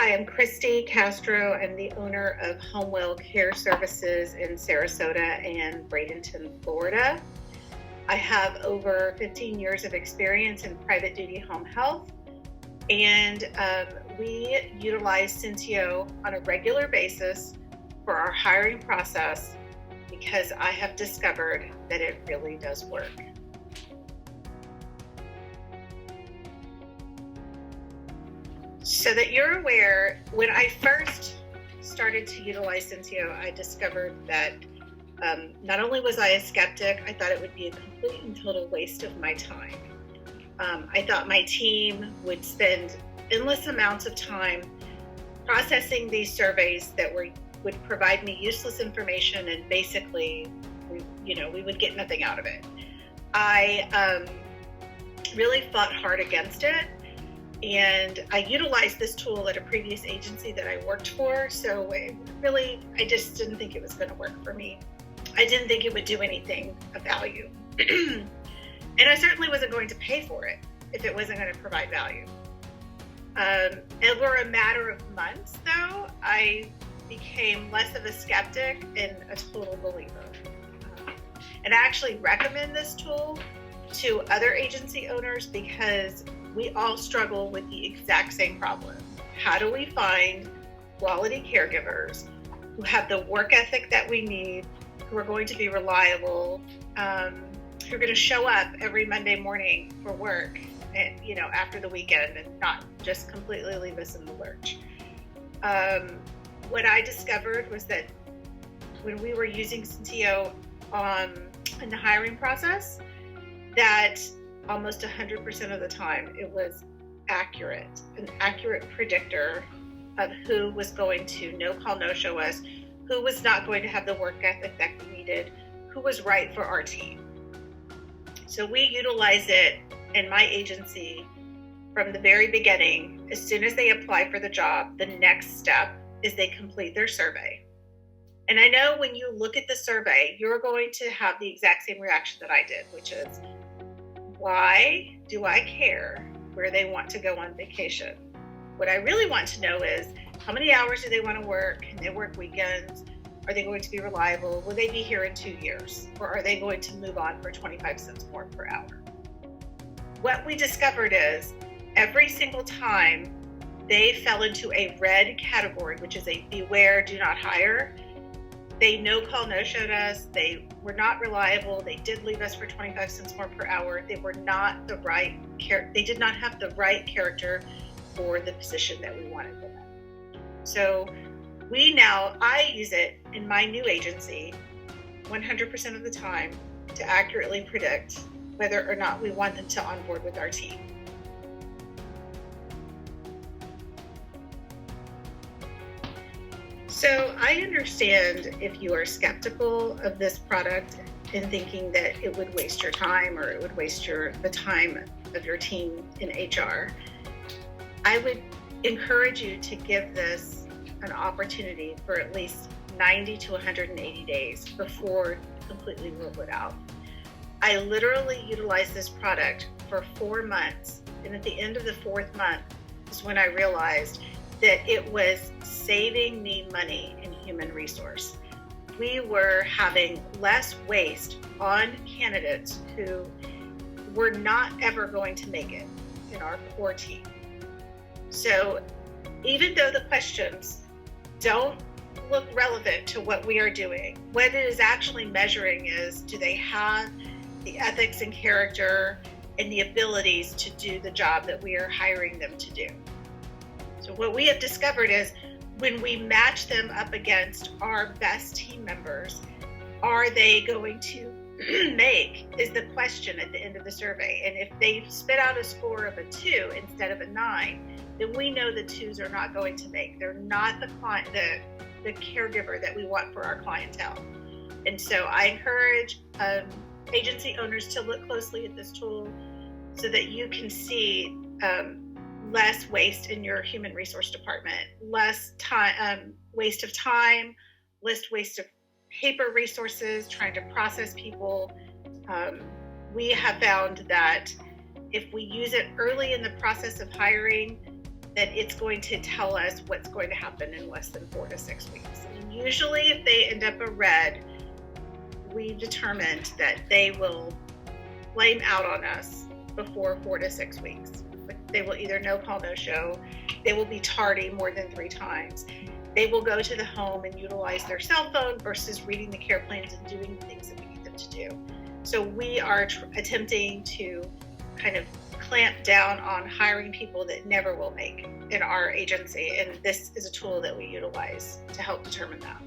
Hi, I'm Christie Castro. I'm the owner of HomeWell Care Services in Sarasota and Bradenton, Florida. I have over 15 years of experience in private duty home health, and we utilize Cintio on a regular basis for our hiring process because I have discovered that it really does work. So that you're aware, when I first started to utilize Cintio, I discovered that not only was I a skeptic, I thought it would be a complete and total waste of my time. I thought my team would spend endless amounts of time processing these surveys that would provide me useless information, and basically, we would get nothing out of it. I really fought hard against it. And I utilized this tool at a previous agency that I worked for. So I just didn't think it was going to work for me. I didn't think it would do anything of value. And I certainly wasn't going to pay for it if it wasn't going to provide value. Over a matter of months, though, I became less of a skeptic and a total believer. And I actually recommend this tool to other agency owners because we all struggle with the exact same problem. How do we find quality caregivers who have the work ethic that we need, who are going to be reliable, who are going to show up every Monday morning for work and, after the weekend, and not just completely leave us in the lurch? What I discovered was that when we were using Cintio in the hiring process, that almost 100% of the time, it was an accurate predictor of who was going to no-call, no-show us, who was not going to have the work ethic that we needed, who was right for our team. So we utilize it in my agency from the very beginning. As soon as they apply for the job, the next step is they complete their survey. And I know when you look at the survey, you're going to have the exact same reaction that I did, which is, why do I care where they want to go on vacation? What I really want to know is, how many hours do they want to work? Can they work weekends? Are they going to be reliable? Will they be here in 2 years? Or are they going to move on for 25 cents more per hour? What we discovered is, every single time they fell into a red category, which is a beware, do not hire, they no-call, no-showed us. They were not reliable. They did leave us for 25 cents more per hour. They were not they did not have the right character for the position that we wanted them in. So I use it in my new agency 100% of the time to accurately predict whether or not we want them to onboard with our team. So I understand if you are skeptical of this product and thinking that it would waste your time or it would waste the time of your team in HR. I would encourage you to give this an opportunity for at least 90 to 180 days before you completely rule it out. I literally utilized this product for 4 months, and at the end of the 4th month is when I realized that it was saving me money in human resource. We were having less waste on candidates who were not ever going to make it in our core team. So even though the questions don't look relevant to what we are doing, what it is actually measuring is, do they have the ethics and character and the abilities to do the job that we are hiring them to do? So what we have discovered is, when we match them up against our best team members, are they going to make, is the question at the end of the survey. And if they spit out a score of a 2 instead of a 9, then we know the 2s are not going to make. They're not the caregiver that we want for our clientele. And so I encourage agency owners to look closely at this tool so that you can see less waste in your human resource department, less time, waste of time, less waste of paper resources trying to process people. We have found that if we use it early in the process of hiring, then it's going to tell us what's going to happen in less than 4 to 6 weeks. And usually if they end up a red, we've determined that they will flame out on us before 4 to 6 weeks. They will either no call, no show. They will be tardy more than 3 times. They will go to the home and utilize their cell phone versus reading the care plans and doing the things that we need them to do. So we are attempting to kind of clamp down on hiring people that never will make in our agency. And this is a tool that we utilize to help determine that.